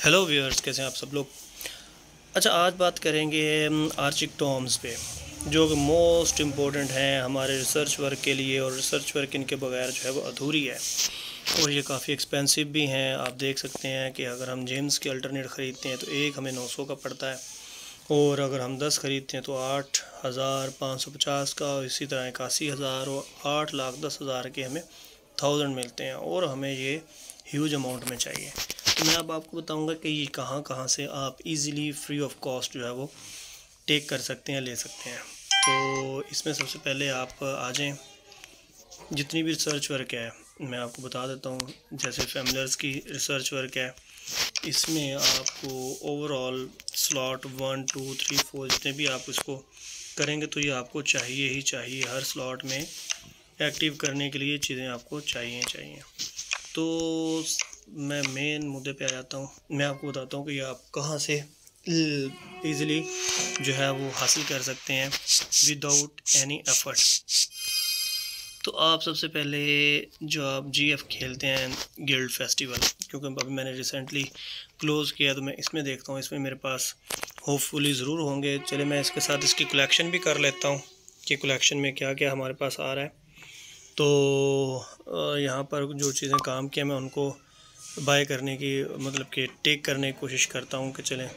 Hello viewers, कैसे हैं आप सब लोग। अच्छा, आज बात करेंगे आर्चिक टॉम्स पे, जो कि मोस्ट इम्पोर्टेंट हैं हमारे रिसर्च वर्क के लिए, और रिसर्च वर्क इनके बगैर जो है वो अधूरी है। और ये काफ़ी एक्सपेंसिव भी हैं। आप देख सकते हैं कि अगर हम जेम्स के अल्टरनेट ख़रीदते हैं तो एक हमें 900 का पड़ता है, और अगर हम 10 ख़रीदते हैं तो 8,550 का, और इसी तरह 81,000 और 8,10,000 के हमें 1000 मिलते हैं, और हमें ये ह्यूज अमाउंट में चाहिए। तो मैं अब आपको बताऊंगा कि ये कहाँ कहाँ से आप इजीली फ्री ऑफ कॉस्ट जो है वो टेक कर सकते हैं, ले सकते हैं। तो इसमें सबसे पहले आप आ जाएं। जितनी भी रिसर्च वर्क है मैं आपको बता देता हूँ। जैसे फैमिलियर्स की रिसर्च वर्क है, इसमें आपको ओवरऑल स्लॉट 1 2 3 4 जितने भी आप इसको करेंगे तो ये आपको चाहिए ही चाहिए। हर स्लॉट में एक्टिव करने के लिए चीज़ें आपको चाहिए। तो मैं मेन मुद्दे पे आ जाता हूँ। मैं आपको बताता हूँ कि ये आप कहाँ से ईज़िली जो है वो हासिल कर सकते हैं विदाउट एनी एफर्ट। तो आप सबसे पहले जो आप जीएफ खेलते हैं गिल्ड फेस्टिवल, क्योंकि अभी मैंने रिसेंटली क्लोज़ किया तो मैं इसमें देखता हूँ, इसमें मेरे पास होपफुली ज़रूर होंगे। चले मैं इसके साथ इसकी कलेक्शन भी कर लेता हूँ कि कलेक्शन में क्या क्या हमारे पास आ रहा है। तो यहाँ पर जो चीज़ें काम किया मैं उनको बाय करने की, मतलब कि टेक करने की कोशिश करता हूँ कि चलें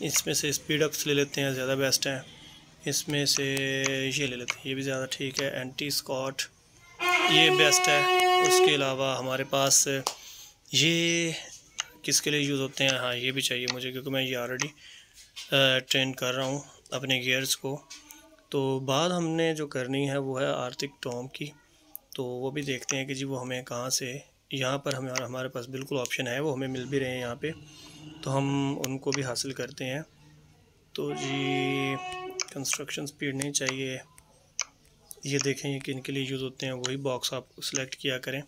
इसमें से स्पीड अप्स ले लेते हैं, ज़्यादा बेस्ट है। इसमें से ये ले लेते हैं, ये भी ज़्यादा ठीक है। एंटी स्कॉट ये बेस्ट है। उसके अलावा हमारे पास ये किसके लिए यूज़ होते हैं, हाँ ये भी चाहिए मुझे, क्योंकि मैं ये ऑलरेडी ट्रेन कर रहा हूँ अपने गियर्स को। तो बात हमने जो करनी है वो है आर्टिक टॉम की। तो वो भी देखते हैं कि जी वो हमें कहाँ से, यहाँ पर हमारे पास बिल्कुल ऑप्शन है, वो हमें मिल भी रहे हैं यहाँ पे, तो हम उनको भी हासिल करते हैं। तो जी कंस्ट्रक्शन स्पीड नहीं चाहिए, ये देखें ये किन के लिए यूज़ होते हैं, वही बॉक्स आप सेलेक्ट किया करें।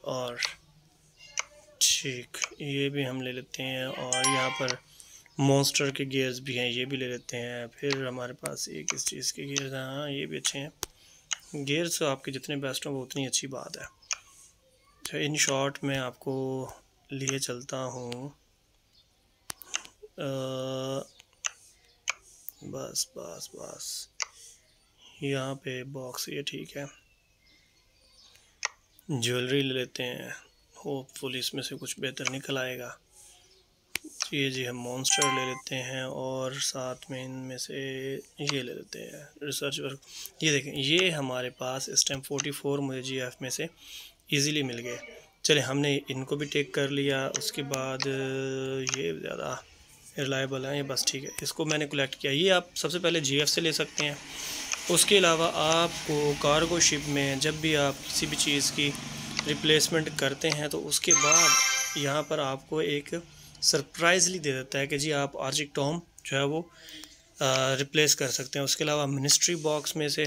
और ठीक, ये भी हम ले लेते हैं। और यहाँ पर मॉन्स्टर के गियर्स भी हैं, ये भी ले लेते हैं। फिर हमारे पास एक इस चीज़ के गियर्स हैं, हाँ ये भी अच्छे हैं। गियर्स आपके जितने बेस्ट हों वो उतनी अच्छी बात है। तो इन शॉर्ट मैं आपको लिए चलता हूँ। बस यहाँ पे बॉक्स ये ठीक है। ज्वेलरी ले लेते हैं, होपफुली इसमें से कुछ बेहतर निकल आएगा। ये जी हम मॉन्स्टर ले लेते हैं, और साथ में इनमें से ये ले लेते हैं रिसर्च वर्क। ये देखें, ये हमारे पास इस टाइम 44 मुझे जीएफ में से इजीली मिल गए। चले हमने इनको भी टेक कर लिया। उसके बाद ये ज़्यादा रिलायबल है, ये बस ठीक है, इसको मैंने कलेक्ट किया। ये आप सबसे पहले जीएफ से ले सकते हैं। उसके अलावा आपको कार्गो शिप में जब भी आप किसी भी चीज़ की रिप्लेसमेंट करते हैं तो उसके बाद यहाँ पर आपको एक सरप्राइजली दे देता है कि जी आप आर्चिक टॉम जो है वो रिप्लेस कर सकते हैं। उसके अलावा मिनिस्ट्री बॉक्स में से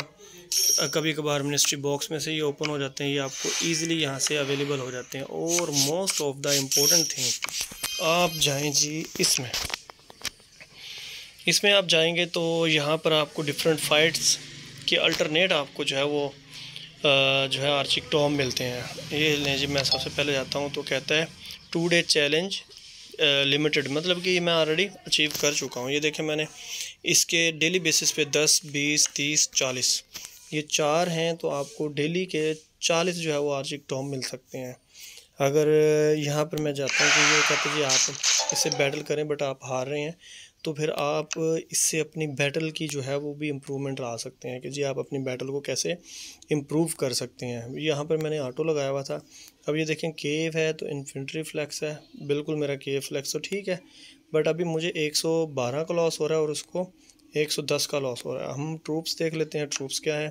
कभी कभार मिनिस्ट्री बॉक्स में से ये ओपन हो जाते हैं, ये आपको ईज़िली यहाँ से अवेलेबल हो जाते हैं। और most of the important thing, आप जाएं जी इसमें आप जाएंगे तो यहाँ पर आपको डिफरेंट फाइट्स के अल्टरनेट आपको जो है वो जो है आर्चिक टॉम मिलते हैं। ये लें जी, मैं सबसे पहले जाता हूँ तो कहता है 2 डे चैलेंज लिमिटेड, मतलब कि मैं ऑलरेडी अचीव कर चुका हूँ। ये देखें मैंने इसके डेली बेसिस पे 10 20 30 40 ये 4 हैं, तो आपको डेली के 40 जो है वो आर्चिक टॉम मिल सकते हैं। अगर यहाँ पर मैं जाता हूँ कि ये कहते हैं जी आप इससे बैटल करें, बट आप हार रहे हैं, तो फिर आप इससे अपनी बैटल की जो है वो भी इम्प्रूवमेंट ला सकते हैं कि जी आप अपनी बैटल को कैसे इम्प्रूव कर सकते हैं। यहाँ पर मैंने ऑटो लगाया हुआ था। अब ये देखें केव है तो इन्फेंट्री फ्लैक्स है, बिल्कुल मेरा केव फ्लैक्स तो ठीक है, बट अभी मुझे 112 का लॉस हो रहा है और उसको 110 का लॉस हो रहा है। हम ट्रूप्स देख लेते हैं, ट्रूप्स क्या है।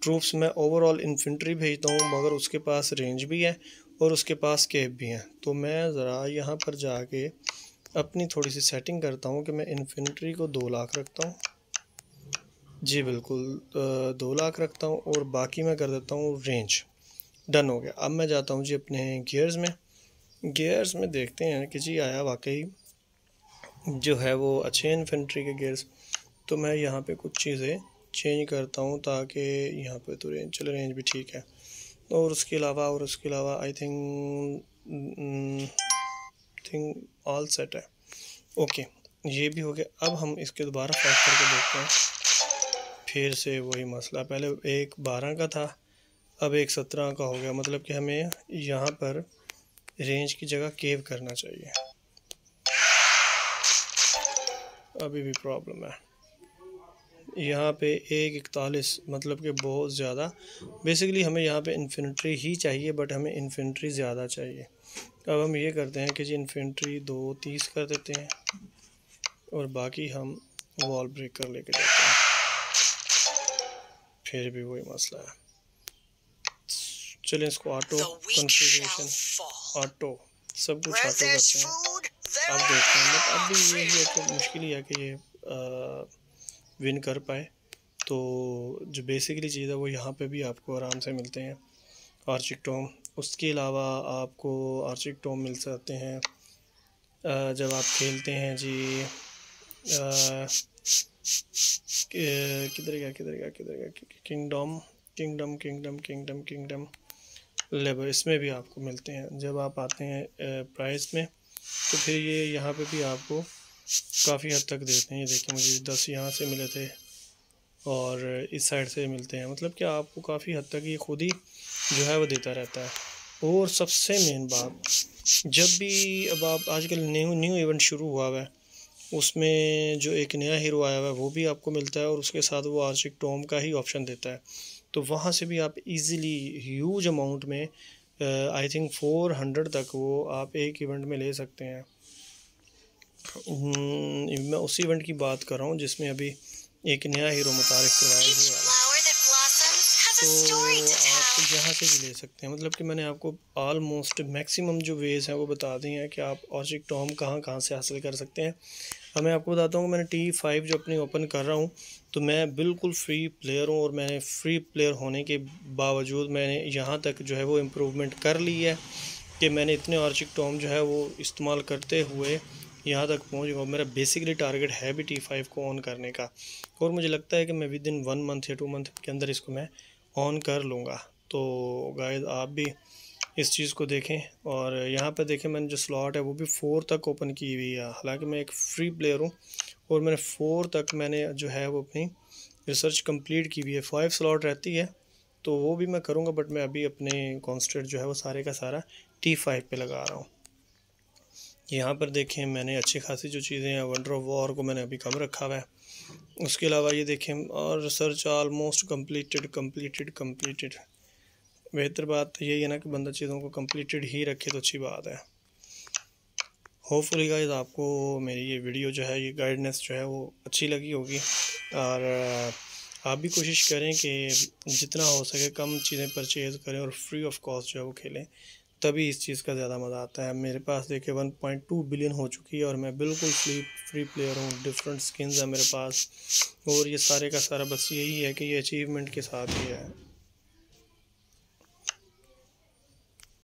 ट्रूप्स में ओवरऑल इन्फेंट्री भेजता हूँ, मगर उसके पास रेंज भी है और उसके पास केव भी है। तो मैं ज़रा यहाँ पर जाके अपनी थोड़ी सी सेटिंग करता हूँ कि मैं इन्फेंट्री को 2 लाख रखता हूँ, जी बिल्कुल 2 लाख रखता हूँ, और बाकी मैं कर देता हूँ रेंज। डन हो गया। अब मैं जाता हूँ जी अपने गियर्स में देखते हैं कि जी आया वाकई जो है वो अच्छे इन्फेंट्री के गियर्स। तो मैं यहाँ पे कुछ चीज़ें चेंज करता हूँ ताकि यहाँ पे तो रेंज भी ठीक है। और उसके अलावा आई थिंक ऑल सेट है। ओके, ये भी हो गया। अब हम इसके दोबारा फाइट करके देखते हैं। फिर से वही मसला, पहले एक 12 का था, अब एक 17 का हो गया। मतलब कि हमें यहाँ पर रेंज की जगह केव करना चाहिए। अभी भी प्रॉब्लम है यहाँ पे 1:41, मतलब कि बहुत ज़्यादा। बेसिकली हमें यहाँ पे इन्फिनिट्री ही चाहिए, बट हमें इन्फिनिट्री ज़्यादा चाहिए। अब हम ये करते हैं कि जी इन्फिनिट्री 2:30 कर देते हैं और बाकी हम वॉल ब्रेकर लेके जाते हैं। फिर भी वही मसला है। चलें इसको ऑटो कॉन्फ़िगरेशन, ऑटो सब कुछ ऑटो करते हैं। अब देखते हैं, बट अब भी ये है कि मुश्किल ही है कि ये विन कर पाए। तो जो बेसिकली चीज़ है वो यहाँ पे भी आपको आराम से मिलते हैं आर्चिक टॉम। उसके अलावा आपको आर्चिक टॉम मिल सकते हैं जब आप खेलते हैं जी किधर गया किंगडम लेबर, इसमें भी आपको मिलते हैं। जब आप आते हैं प्राइस में तो फिर ये यहाँ पे भी आपको काफ़ी हद तक देते हैं। ये देखिए मुझे 10 यहाँ से मिले थे और इस साइड से मिलते हैं। मतलब कि आपको काफ़ी हद तक ये खुद ही जो है वो देता रहता है। और सबसे मेन बात, जब भी अब आप आजकल न्यू इवेंट शुरू हुआ है, उसमें जो एक नया हीरो आया हुआ है वो भी आपको मिलता है और उसके साथ वो आर्चिक टॉम का ही ऑप्शन देता है। तो वहाँ से भी आप इजीली ह्यूज अमाउंट में आई थिंक 400 तक वो आप एक इवेंट में ले सकते हैं। मैं उस इवेंट की बात कर रहा हूँ जिसमें अभी एक नया हीरो मुतारिफ करवाया हुआ है, तो आप यहाँ से भी ले सकते हैं। मतलब कि मैंने आपको ऑलमोस्ट मैक्सिमम जो वेज़ हैं वो बता दी हैं कि आप आर्चिक टॉम कहाँ से हासिल कर सकते हैं। अब मैं आपको बताता हूँ, मैंने T5 जो अपनी ओपन कर रहा हूँ तो मैं बिल्कुल फ्री प्लेयर हूँ और मैंने फ्री प्लेयर होने के बावजूद मैंने यहाँ तक जो है वो इम्प्रूवमेंट कर ली है कि मैंने इतने आर्चिक टॉम जो है वो इस्तेमाल करते हुए यहाँ तक पहुँच गया। मेरा बेसिकली टारगेट है भी T5 को ऑन करने का और मुझे लगता है कि मैं विद इन 1 मंथ या 2 मंथ के अंदर इसको मैं ऑन कर लूँगा। तो गाइस आप भी इस चीज़ को देखें और यहाँ पे देखें मैंने जो स्लॉट है वो भी 4 तक ओपन की हुई है। हालांकि मैं एक फ्री प्लेयर हूँ और मैंने 4 तक मैंने जो है वो अपनी रिसर्च कंप्लीट की हुई है। 5 स्लॉट रहती है तो वो भी मैं करूँगा, बट मैं अभी अपने कॉन्सेंट्रेट जो है वो सारे का सारा T5 पे लगा रहा हूँ। यहाँ पर देखें मैंने अच्छी खासी जो चीज़ें हैं, वंडर ऑफ वॉर को मैंने अभी कम रखा हुआ है। उसके अलावा ये देखें और रिसर्च ऑलमोस्ट कंप्लीटेड। बेहतर बात तो यही है ना कि बंदा चीज़ों को कंप्लीटेड ही रखे तो अच्छी बात है। होपफुली गाइस आपको मेरी ये वीडियो जो है, ये गाइडेंस जो है वो अच्छी लगी होगी और आप भी कोशिश करें कि जितना हो सके कम चीज़ें परचेज़ करें और फ्री ऑफ कॉस्ट जो है वो खेलें, तभी इस चीज़ का ज़्यादा मज़ा आता है। मेरे पास देखिए 1.2 बिलियन हो चुकी है और मैं बिल्कुल फ्री प्लेयर हूँ। डिफरेंट स्किन्स है मेरे पास और ये सारे का सारा बस यही है कि ये अचीवमेंट के साथ ही है।